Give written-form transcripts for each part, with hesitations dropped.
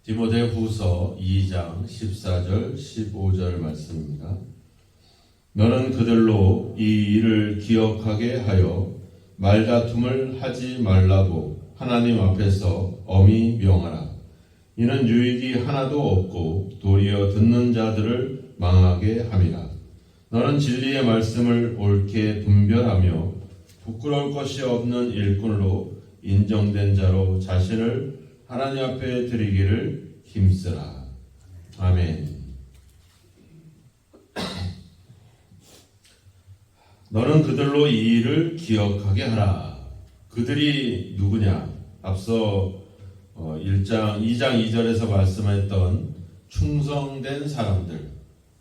디모데후서 2장 14절 15절 말씀입니다. 너는 그들로 이 일을 기억하게 하여 말다툼을 하지 말라고 하나님 앞에서 엄히 명하라. 이는 유익이 하나도 없고 도리어 듣는 자들을 망하게 함이라. 너는 진리의 말씀을 옳게 분별하며 부끄러울 것이 없는 일꾼으로 인정된 자로 자신을 하나님 앞에 드리기를 힘쓰라. 아멘. 너는 그들로 이 일을 기억하게 하라. 그들이 누구냐? 앞서 2장 2절에서 말씀했던 충성된 사람들,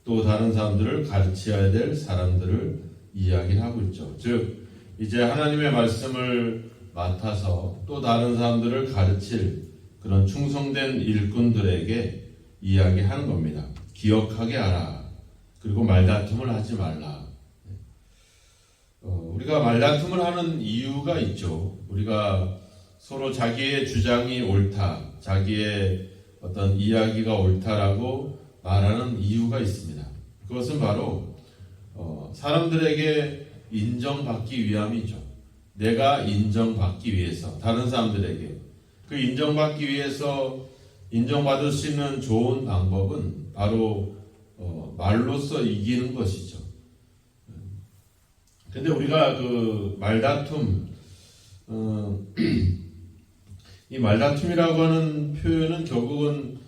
또 다른 사람들을 가르쳐야 될 사람들을 이야기하고 있죠. 즉 이제 하나님의 말씀을 맡아서 또 다른 사람들을 가르칠 그런 충성된 일꾼들에게 이야기하는 겁니다. 기억하게 하라. 그리고 말다툼을 하지 말라. 우리가 말다툼을 하는 이유가 있죠. 우리가 서로 자기의 주장이 옳다, 자기의 어떤 이야기가 옳다라고 말하는 이유가 있습니다. 그것은 바로 사람들에게 인정받기 위함이죠. 내가 인정받기 위해서, 다른 사람들에게 그 인정받기 위해서 인정받을 수 있는 좋은 방법은 바로 말로써 이기는 것이죠. 근데 우리가 그 말다툼, 이 말다툼이라고 하는 표현은 결국은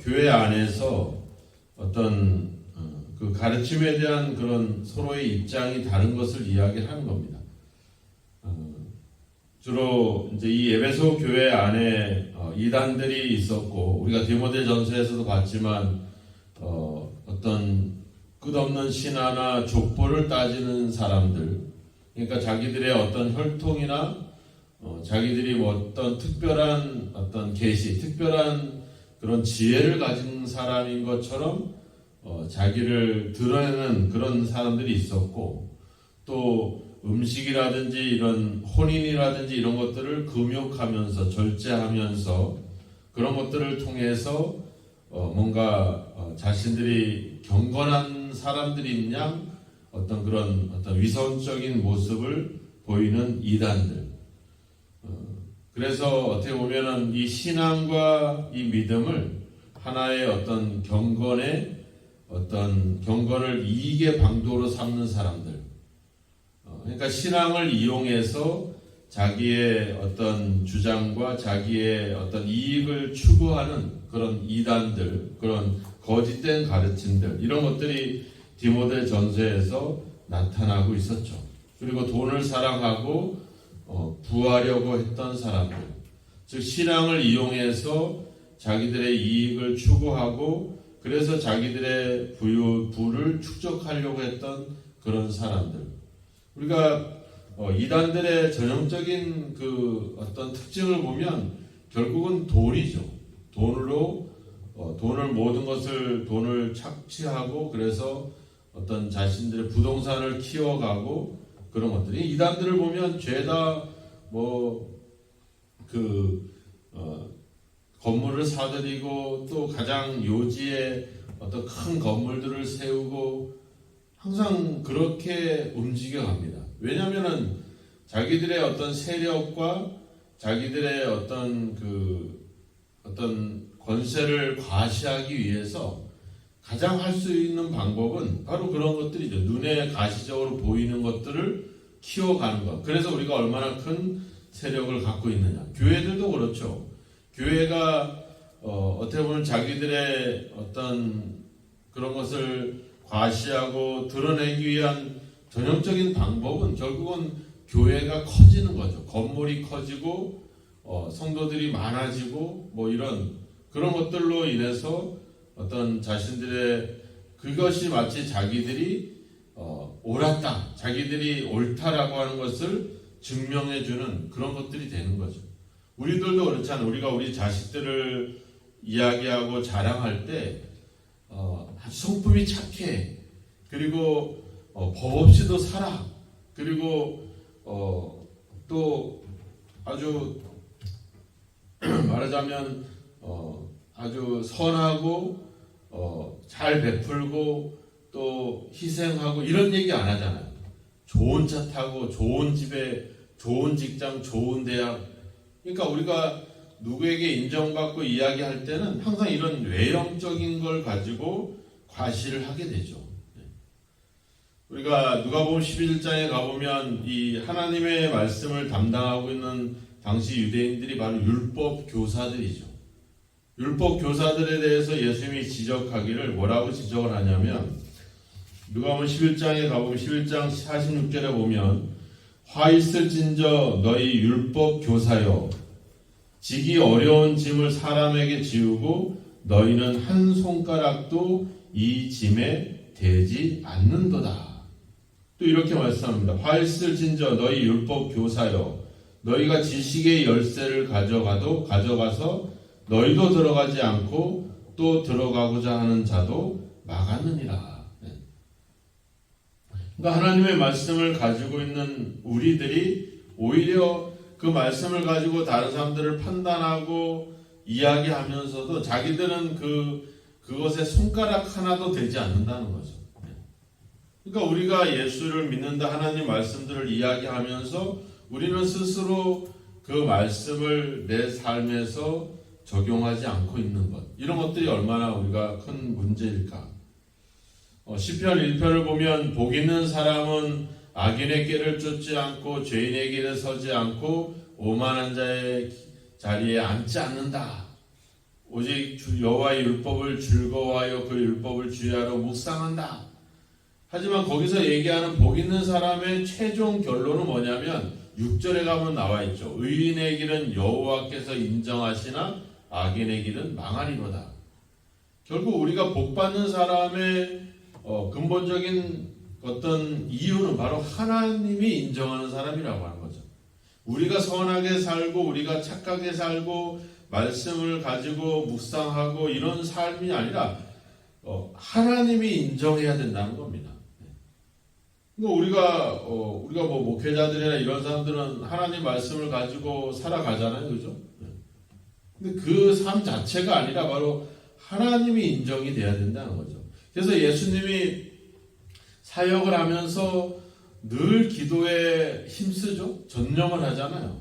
교회 안에서 어떤 그 가르침에 대한 그런 서로의 입장이 다른 것을 이야기하는 겁니다. 주로 이제 이 에베소 교회 안에 이단들이 있었고, 우리가 디모데전서에서도 봤지만 어떤 끝없는 신화나 족보를 따지는 사람들, 그러니까 자기들의 어떤 혈통이나 자기들이 뭐 어떤 특별한 어떤 계시, 특별한 그런 지혜를 가진 사람인 것처럼 자기를 드러내는 그런 사람들이 있었고, 또 음식이라든지 이런 혼인이라든지 이런 것들을 금욕하면서 절제하면서 그런 것들을 통해서 뭔가 자신들이 경건한 사람들인 양 어떤 그런 어떤 위선적인 모습을 보이는 이단들. 그래서 어떻게 보면은 이 신앙과 이 믿음을 하나의 어떤 경건의 어떤 경건을 이익의 방도로 삼는 사람들. 그러니까 신앙을 이용해서 자기의 어떤 주장과 자기의 어떤 이익을 추구하는 그런 이단들, 그런 거짓된 가르침들, 이런 것들이 디모데전서에서 나타나고 있었죠. 그리고 돈을 사랑하고 부하려고 했던 사람들, 즉 신앙을 이용해서 자기들의 이익을 추구하고 그래서 자기들의 부를 축적하려고 했던 그런 사람들. 우리가 이단들의 전형적인 그 어떤 특징을 보면 결국은 돈이죠. 돈으로 돈을 모든 것을 돈을 착취하고 그래서 어떤 자신들의 부동산을 키워가고 그런 것들이, 이단들을 보면 죄다 건물을 사들이고 또 가장 요지에 어떤 큰 건물들을 세우고 항상 그렇게 움직여갑니다. 왜냐하면은 자기들의 어떤 세력과 자기들의 어떤 권세를 과시하기 위해서 가장 할 수 있는 방법은 바로 그런 것들이죠. 눈에 가시적으로 보이는 것들을 키워가는 것. 그래서 우리가 얼마나 큰 세력을 갖고 있느냐. 교회들도 그렇죠. 교회가 어떻게 보면 자기들의 어떤 그런 것을 과시하고 드러내기 위한 전형적인 방법은 결국은 교회가 커지는 거죠. 건물이 커지고 성도들이 많아지고 뭐 이런 그런 것들로 인해서 어떤 자신들의 그것이 마치 자기들이 옳았다, 자기들이 옳다라고 하는 것을 증명해주는 그런 것들이 되는 거죠. 우리들도 그렇잖아요. 우리가 우리 자식들을 이야기하고 자랑할 때 아주 성품이 착해, 그리고 법 없이도 살아, 그리고 또 아주 말하자면 아주 선하고 잘 베풀고 또 희생하고 이런 얘기 안 하잖아요. 좋은 차 타고 좋은 집에 좋은 직장 좋은 대학. 그러니까 우리가 누구에게 인정받고 이야기할 때는 항상 이런 외형적인 걸 가지고 과시를 하게 되죠. 우리가 누가복음 11장에 가보면 이 하나님의 말씀을 담당하고 있는 당시 유대인들이 바로 율법 교사들이죠. 율법 교사들에 대해서 예수님이 지적하기를 뭐라고 지적을 하냐면 누가복음 11장에 가보면 11장 46절에 보면 화 있을진저 너희 율법 교사여 지기 어려운 짐을 사람에게 지우고 너희는 한 손가락도 이 짐에 대지 않는도다. 또 이렇게 말씀합니다. 화 있을진저 너희 율법 교사여 너희가 지식의 열쇠를 가져가서 너희도 들어가지 않고 또 들어가고자 하는 자도 막았느니라. 그러니까 하나님의 말씀을 가지고 있는 우리들이 오히려 그 말씀을 가지고 다른 사람들을 판단하고 이야기하면서도 자기들은 그것에 손가락 하나도 되지 않는다는 거죠. 그러니까 우리가 예수를 믿는다 하나님 말씀들을 이야기하면서 우리는 스스로 그 말씀을 내 삶에서 적용하지 않고 있는 것, 이런 것들이 얼마나 우리가 큰 문제일까. 시편 1편을 보면 복 있는 사람은 악인의 길을 쫓지 않고 죄인의 길에 서지 않고 오만한 자의 자리에 앉지 않는다. 오직 여호와의 율법을 즐거워하여 그 율법을 주야로 묵상한다. 하지만 거기서 얘기하는 복 있는 사람의 최종 결론은 뭐냐면 6절에 가면 나와 있죠. 의인의 길은 여호와께서 인정하시나 악인의 길은 망하리로다. 결국 우리가 복 받는 사람의 근본적인 어떤 이유는 바로 하나님이 인정하는 사람이라고 하는 거죠. 우리가 선하게 살고 우리가 착하게 살고 말씀을 가지고 묵상하고 이런 삶이 아니라 하나님이 인정해야 된다는 겁니다. 우리가 뭐 목회자들이나 이런 사람들은 하나님 말씀을 가지고 살아가잖아요, 그죠? 근데 그 삶 자체가 아니라 바로 하나님이 인정이 돼야 된다는 거죠. 그래서 예수님이 사역을 하면서 늘 기도에 힘쓰죠. 전념을 하잖아요.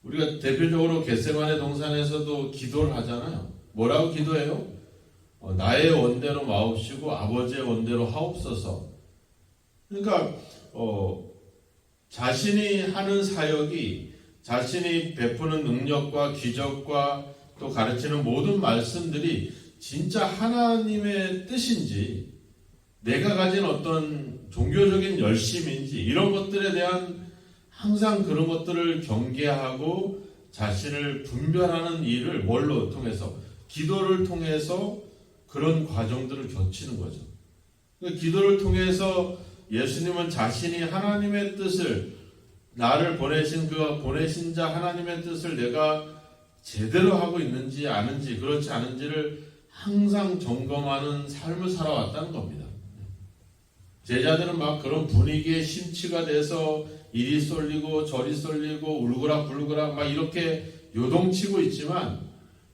우리가 대표적으로 겟세마네 동산에서도 기도를 하잖아요. 뭐라고 기도해요? 나의 원대로 마옵시고 아버지의 원대로 하옵소서. 그러니까 자신이 하는 사역이 자신이 베푸는 능력과 기적과 또 가르치는 모든 말씀들이 진짜 하나님의 뜻인지 내가 가진 어떤 종교적인 열심인지 이런 것들에 대한 항상 그런 것들을 경계하고 자신을 분별하는 일을 뭘로 통해서 기도를 통해서 그런 과정들을 거치는 거죠. 그러니까 기도를 통해서 예수님은 자신이 하나님의 뜻을 나를 보내신 그 보내신 자 하나님의 뜻을 내가 제대로 하고 있는지 아는지 그렇지 않은지를 항상 점검하는 삶을 살아왔다는 겁니다. 제자들은 막 그런 분위기에 심취가 돼서 이리 쏠리고 저리 쏠리고 울그락불그락 막 이렇게 요동치고 있지만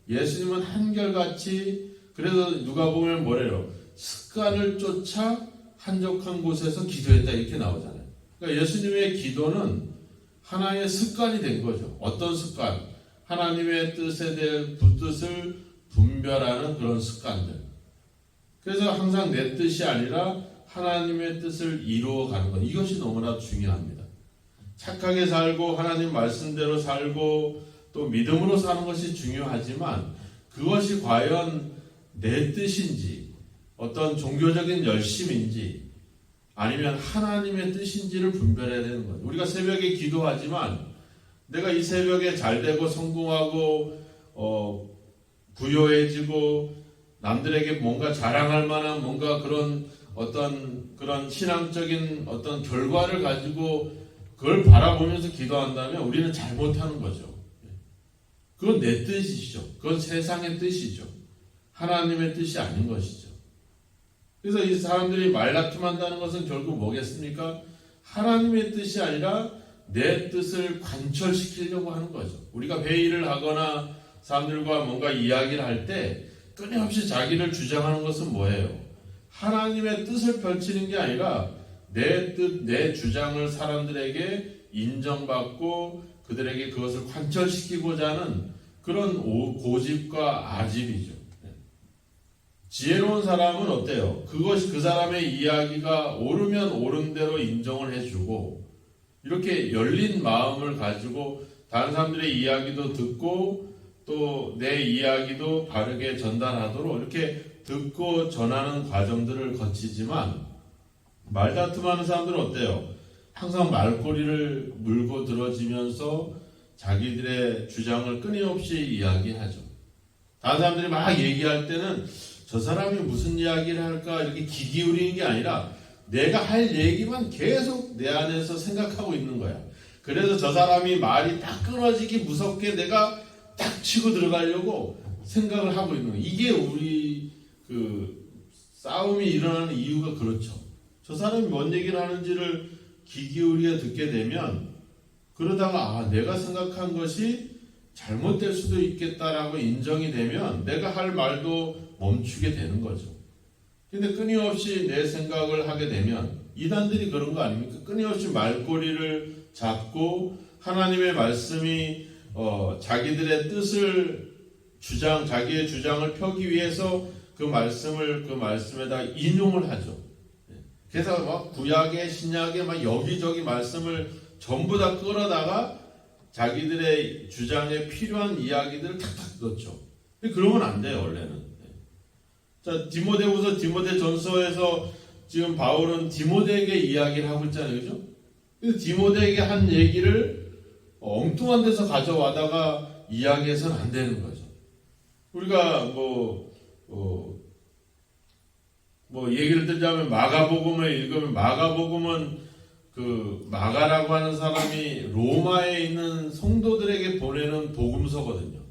예수님은 한결같이 그래서 누가 보면 뭐래요? 습관을 쫓아 한적한 곳에서 기도했다 이렇게 나오잖아요. 그러니까 예수님의 기도는 하나의 습관이 된 거죠. 어떤 습관? 하나님의 뜻에 대한 뜻을 분별하는 그런 습관들. 그래서 항상 내 뜻이 아니라 하나님의 뜻을 이루어가는 것. 이것이 너무나 중요합니다. 착하게 살고 하나님 말씀대로 살고 또 믿음으로 사는 것이 중요하지만 그것이 과연 내 뜻인지 어떤 종교적인 열심인지 아니면 하나님의 뜻인지를 분별해야 되는 거예요. 우리가 새벽에 기도하지만 내가 이 새벽에 잘되고 성공하고 부유해지고 남들에게 뭔가 자랑할 만한 뭔가 그런 어떤 그런 신앙적인 어떤 결과를 가지고 그걸 바라보면서 기도한다면 우리는 잘못하는 거죠. 그건 내 뜻이죠. 그건 세상의 뜻이죠. 하나님의 뜻이 아닌 것이죠. 그래서 이 사람들이 말다툼한다는 것은 결국 뭐겠습니까? 하나님의 뜻이 아니라 내 뜻을 관철시키려고 하는 거죠. 우리가 회의를 하거나 사람들과 뭔가 이야기를 할 때 끊임없이 자기를 주장하는 것은 뭐예요? 하나님의 뜻을 펼치는 게 아니라 내 뜻, 내 주장을 사람들에게 인정받고 그들에게 그것을 관철시키고자 하는 그런 고집과 아집이죠. 지혜로운 사람은 어때요? 그것이 그 사람의 이야기가 옳으면 옳은 대로 인정을 해주고 이렇게 열린 마음을 가지고 다른 사람들의 이야기도 듣고 또 내 이야기도 바르게 전달하도록 이렇게 듣고 전하는 과정들을 거치지만 말다툼하는 사람들은 어때요? 항상 말꼬리를 물고 들어지면서 자기들의 주장을 끊임없이 이야기하죠. 다른 사람들이 막 얘기할 때는 저 사람이 무슨 이야기를 할까 이렇게 귀 기울이는 게 아니라 내가 할 얘기만 계속 내 안에서 생각하고 있는 거야. 그래서 저 사람이 말이 딱 끊어지기 무섭게 내가 딱 치고 들어가려고 생각을 하고 있는 거야. 이게 우리 싸움이 일어나는 이유가 그렇죠. 저 사람이 뭔 얘기를 하는지를 귀 기울여 듣게 되면 그러다가 내가 생각한 것이 잘못될 수도 있겠다라고 인정이 되면 내가 할 말도 멈추게 되는 거죠. 근데 끊임없이 내 생각을 하게 되면 이단들이 그런 거 아닙니까? 끊임없이 말꼬리를 잡고 하나님의 말씀이 자기들의 뜻을 자기의 주장을 펴기 위해서 그 말씀에다 인용을 하죠. 그래서 막 구약에 신약에 막 여기저기 말씀을 전부 다 끌어다가 자기들의 주장에 필요한 이야기들을 탁탁 넣죠. 그러면 안 돼요, 원래는. 자, 디모데후서, 디모데전서에서 지금 바울은 디모데에게 이야기를 하고 있잖아요, 그죠? 그래서 디모데에게 한 얘기를 엉뚱한 데서 가져와다가 이야기해서는 안 되는 거죠. 우리가 얘기를 들자면 마가복음을 읽으면 마가복음은 마가라고 하는 사람이 로마에 있는 성도들에게 보내는 복음서거든요.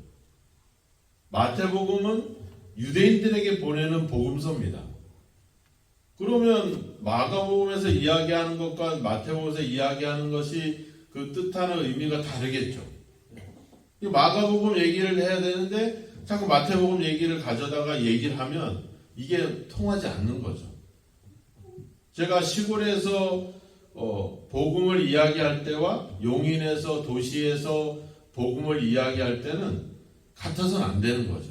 마태복음은 유대인들에게 보내는 복음서입니다. 그러면 마가복음에서 이야기하는 것과 마태복음에서 이야기하는 것이 그 뜻하는 의미가 다르겠죠. 마가복음 얘기를 해야 되는데 자꾸 마태복음 얘기를 가져다가 얘기를 하면 이게 통하지 않는 거죠. 제가 시골에서 복음을 이야기할 때와 용인에서 도시에서 복음을 이야기할 때는 같아서는 안 되는 거죠.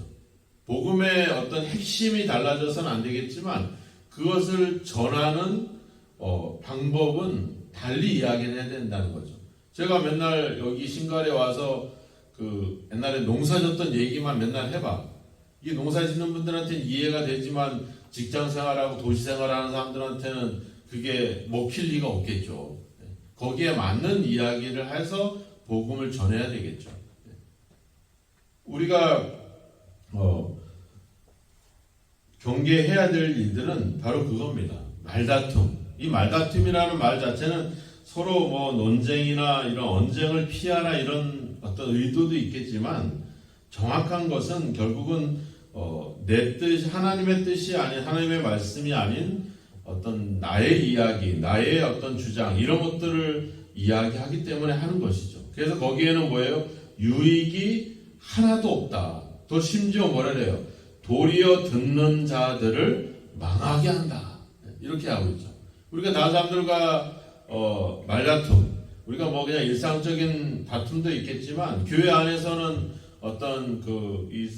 복음의 어떤 핵심이 달라져서는 안 되겠지만 그것을 전하는 방법은 달리 이야기를 해야 된다는 거죠. 제가 맨날 여기 신갈에 와서 옛날에 농사 졌던 얘기만 맨날 해봐. 이게 농사 짓는 분들한테는 이해가 되지만 직장 생활하고 도시 생활하는 사람들한테는 그게 먹힐 리가 없겠죠. 거기에 맞는 이야기를 해서 복음을 전해야 되겠죠. 우리가 경계해야 될 일들은 바로 그겁니다. 말다툼. 이 말다툼이라는 말 자체는 서로 논쟁이나 이런 언쟁을 피하라 이런 어떤 의도도 있겠지만 정확한 것은 결국은 내 뜻, 하나님의 뜻이 아닌 하나님의 말씀이 아닌 어떤 나의 이야기, 나의 어떤 주장 이런 것들을 이야기하기 때문에 하는 것이죠. 그래서 거기에는 뭐예요? 유익이 하나도 없다. 또 심지어 뭐라 그래요? 도리어 듣는 자들을 망하게 한다. 이렇게 하고 있죠. 우리가 다른 사람들과 말다툼, 우리가 그냥 일상적인 다툼도 있겠지만 교회 안에서는 어떤 이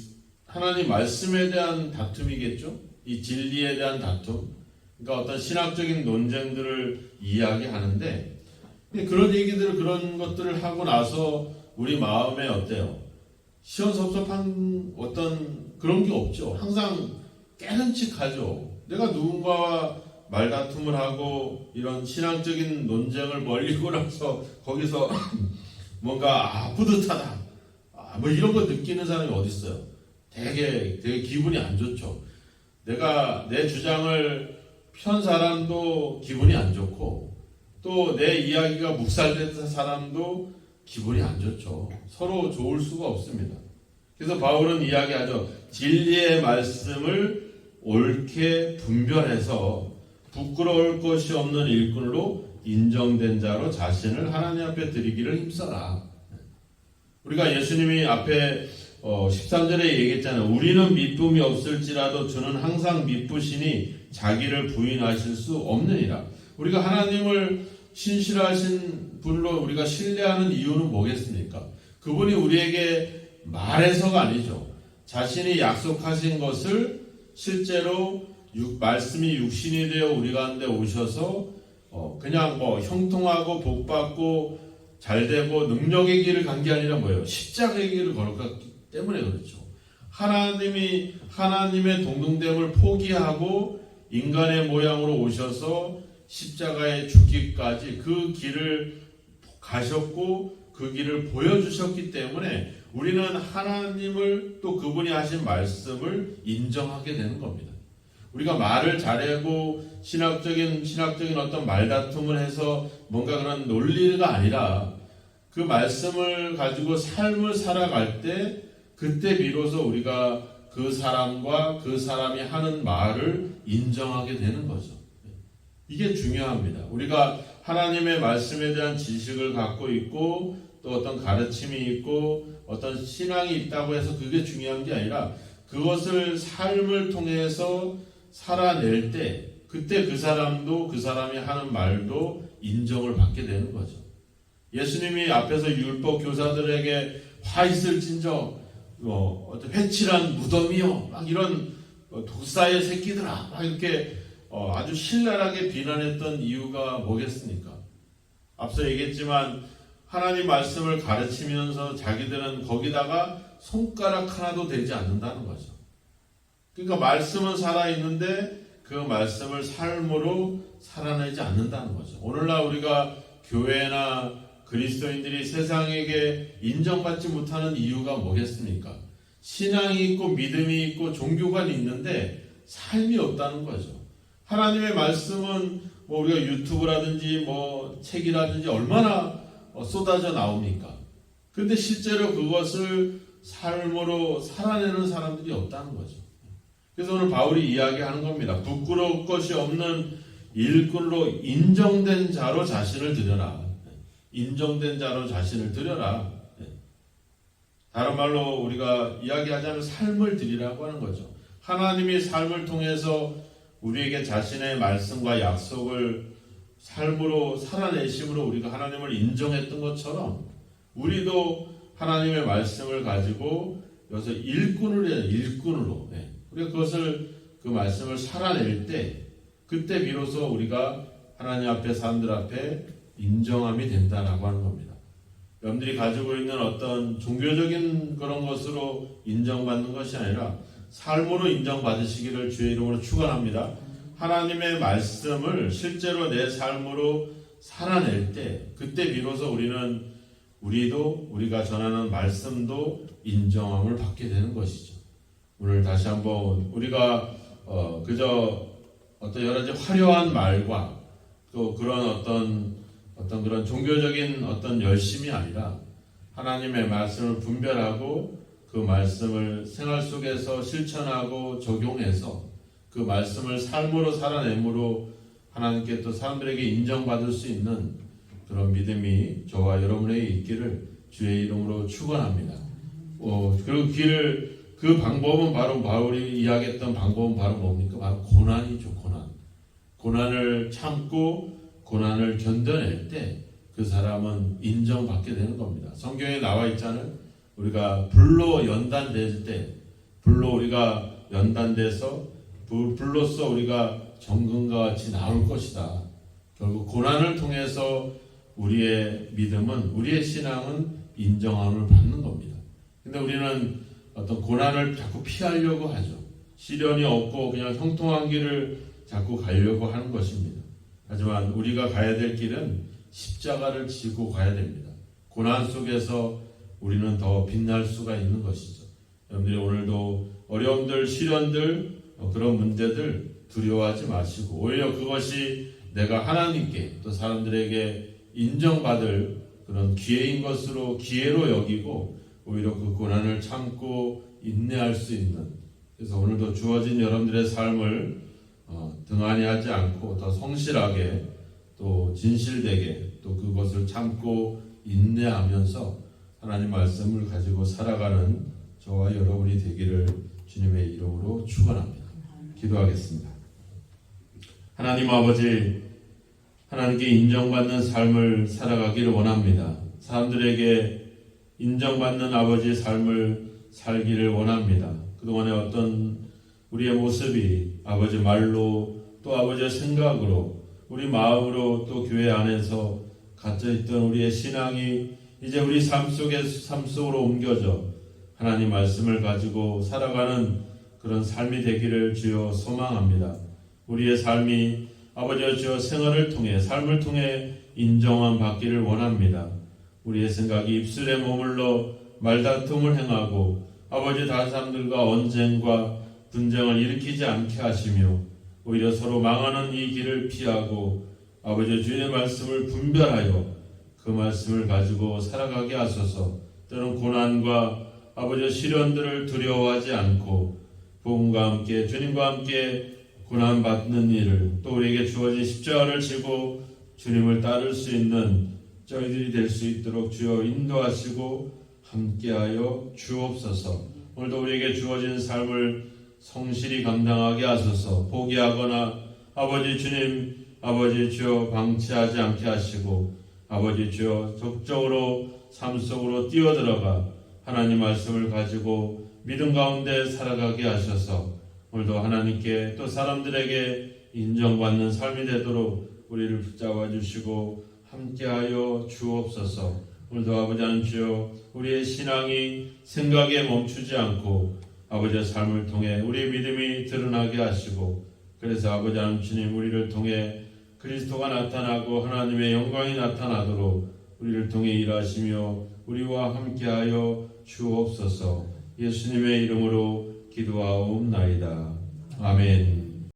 하나님 말씀에 대한 다툼이겠죠. 이 진리에 대한 다툼. 그러니까 어떤 신학적인 논쟁들을 이야기하는데 그런 얘기들을 그런 것들을 하고 나서 우리 마음에 어때요? 시원섭섭한 어떤 그런 게 없죠. 항상 깨름칙하죠. 내가 누군가와 말다툼을 하고 이런 신앙적인 논쟁을 벌이고 나서 거기서 뭔가 뿌듯하다. 이런 거 느끼는 사람이 어디 있어요? 되게 기분이 안 좋죠. 내가 내 주장을 편 사람도 기분이 안 좋고 또 내 이야기가 묵살된 사람도 기분이 안 좋죠. 서로 좋을 수가 없습니다. 그래서 바울은 이야기하죠. 진리의 말씀을 옳게 분별해서 부끄러울 것이 없는 일꾼으로 인정된 자로 자신을 하나님 앞에 드리기를 힘써라. 우리가 예수님이 앞에 13절에 얘기했잖아요. 우리는 미쁨이 없을지라도 주는 항상 미쁘시니 자기를 부인하실 수 없느니라. 우리가 하나님을 신실하신 분으로 우리가 신뢰하는 이유는 뭐겠습니까? 그분이 우리에게 말해서가 아니죠. 자신이 약속하신 것을 실제로 말씀이 육신이 되어 우리 가운데 오셔서 그냥 형통하고 복받고 잘되고 능력의 길을 간 게 아니라 뭐예요? 십자가의 길을 걸었기 때문에 그렇죠. 하나님의 동등됨을 포기하고 인간의 모양으로 오셔서 십자가에 죽기까지 그 길을 가셨고 그 길을 보여주셨기 때문에 우리는 하나님을 또 그분이 하신 말씀을 인정하게 되는 겁니다. 우리가 말을 잘하고 신학적인 어떤 말다툼을 해서 뭔가 그런 논리가 아니라 그 말씀을 가지고 삶을 살아갈 때 그때 비로소 우리가 그 사람과 그 사람이 하는 말을 인정하게 되는 거죠. 이게 중요합니다. 우리가 하나님의 말씀에 대한 지식을 갖고 있고 또 어떤 가르침이 있고 어떤 신앙이 있다고 해서 그게 중요한 게 아니라 그것을 삶을 통해서 살아낼 때 그때 그 사람도 그 사람이 하는 말도 인정을 받게 되는 거죠. 예수님이 앞에서 율법 교사들에게 화 있을진저 어떤 회칠한 무덤이요 막 이런 독사의 새끼들아 막 이렇게 아주 신랄하게 비난했던 이유가 뭐겠습니까? 앞서 얘기했지만 하나님 말씀을 가르치면서 자기들은 거기다가 손가락 하나도 대지 않는다는 거죠. 그러니까 말씀은 살아있는데 그 말씀을 삶으로 살아내지 않는다는 거죠. 오늘날 우리가 교회나 그리스도인들이 세상에게 인정받지 못하는 이유가 뭐겠습니까? 신앙이 있고 믿음이 있고 종교관이 있는데 삶이 없다는 거죠. 하나님의 말씀은 우리가 유튜브라든지 책이라든지 얼마나 쏟아져 나옵니까? 그런데 실제로 그것을 삶으로 살아내는 사람들이 없다는 거죠. 그래서 오늘 바울이 이야기하는 겁니다. 부끄러울 것이 없는 일꾼으로 인정된 자로 자신을 드려라. 인정된 자로 자신을 드려라. 다른 말로 우리가 이야기하자면 삶을 드리라고 하는 거죠. 하나님이 삶을 통해서 우리에게 자신의 말씀과 약속을 삶으로 살아내심으로 우리가 하나님을 인정했던 것처럼 우리도 하나님의 말씀을 가지고 여기서 일꾼을 해야 일꾼으로 우리가 그 말씀을 살아낼 때 그때 비로소 우리가 하나님 앞에 사람들 앞에 인정함이 된다라고 하는 겁니다. 여러분들이 가지고 있는 어떤 종교적인 그런 것으로 인정받는 것이 아니라 삶으로 인정받으시기를 주의 이름으로 축원합니다. 하나님의 말씀을 실제로 내 삶으로 살아낼 때 그때 비로소 우리가 전하는 말씀도 인정함을 받게 되는 것이죠. 오늘 다시 한번 우리가 그저 어떤 여러 가지 화려한 말과 또 그런 어떤 그런 종교적인 어떤 열심이 아니라 하나님의 말씀을 분별하고 그 말씀을 생활 속에서 실천하고 적용해서 그 말씀을 삶으로 살아내므로 하나님께 또 사람들에게 인정받을 수 있는 그런 믿음이 저와 여러분에게 있기를 주의 이름으로 축원합니다. 그리고 그 방법은 바로 바울이 이야기했던 방법은 바로 뭡니까? 바로 고난이죠. 고난을 참고 고난을 견뎌낼 때 그 사람은 인정받게 되는 겁니다. 성경에 나와 있잖아요. 우리가 불로 연단될 때 우리가 연단돼서 불로써 우리가 정금과 같이 나올 것이다. 결국 고난을 통해서 우리의 믿음은 우리의 신앙은 인정함을 받는 겁니다. 근데 우리는 어떤 고난을 자꾸 피하려고 하죠. 시련이 없고 그냥 형통한 길을 자꾸 가려고 하는 것입니다. 하지만 우리가 가야 될 길은 십자가를 지고 가야 됩니다. 고난 속에서 우리는 더 빛날 수가 있는 것이죠. 여러분들이 오늘도 어려움들, 시련들, 그런 문제들 두려워하지 마시고 오히려 그것이 내가 하나님께 또 사람들에게 인정받을 그런 기회로 여기고 오히려 그 고난을 참고 인내할 수 있는 그래서 오늘도 주어진 여러분들의 삶을 등한히 하지 않고 더 성실하게 또 진실되게 또 그것을 참고 인내하면서 하나님 말씀을 가지고 살아가는 저와 여러분이 되기를 주님의 이름으로 축원합니다. 기도하겠습니다. 하나님 아버지, 하나님께 인정받는 삶을 살아가기를 원합니다. 사람들에게 인정받는 아버지의 삶을 살기를 원합니다. 그동안의 어떤 우리의 모습이 아버지 말로 또 아버지의 생각으로 우리 마음으로 또 교회 안에서 갇혀있던 우리의 신앙이 이제 우리 삶 속으로 옮겨져 하나님 말씀을 가지고 살아가는 그런 삶이 되기를 주여 소망합니다. 우리의 삶이 아버지여 주여 생활을 통해 삶을 통해 인정함 받기를 원합니다. 우리의 생각이 입술에 머물러 말다툼을 행하고 아버지 다른 사람들과 언쟁과 분쟁을 일으키지 않게 하시며 오히려 서로 망하는 이 길을 피하고 아버지 주님의 말씀을 분별하여 그 말씀을 가지고 살아가게 하소서. 때론 고난과 아버지 시련들을 두려워하지 않고 복음과 함께 주님과 함께 고난받는 일을 또 우리에게 주어진 십자가를 지고 주님을 따를 수 있는 저희들이 될 수 있도록 주여 인도하시고 함께하여 주옵소서. 오늘도 우리에게 주어진 삶을 성실히 감당하게 하소서. 포기하거나 아버지 주님 아버지 주여 방치하지 않게 하시고 아버지 주여 적극적으로 삶 속으로 뛰어들어가 하나님 말씀을 가지고 믿음 가운데 살아가게 하셔서 오늘도 하나님께 또 사람들에게 인정받는 삶이 되도록 우리를 붙잡아 주시고 함께하여 주옵소서. 오늘도 아버지 하나님 주여 우리의 신앙이 생각에 멈추지 않고 아버지의 삶을 통해 우리의 믿음이 드러나게 하시고 그래서 아버지 하나님 주님 우리를 통해 그리스도가 나타나고 하나님의 영광이 나타나도록 우리를 통해 일하시며 우리와 함께하여 주옵소서. 예수님의 이름으로 기도하옵나이다. 아멘.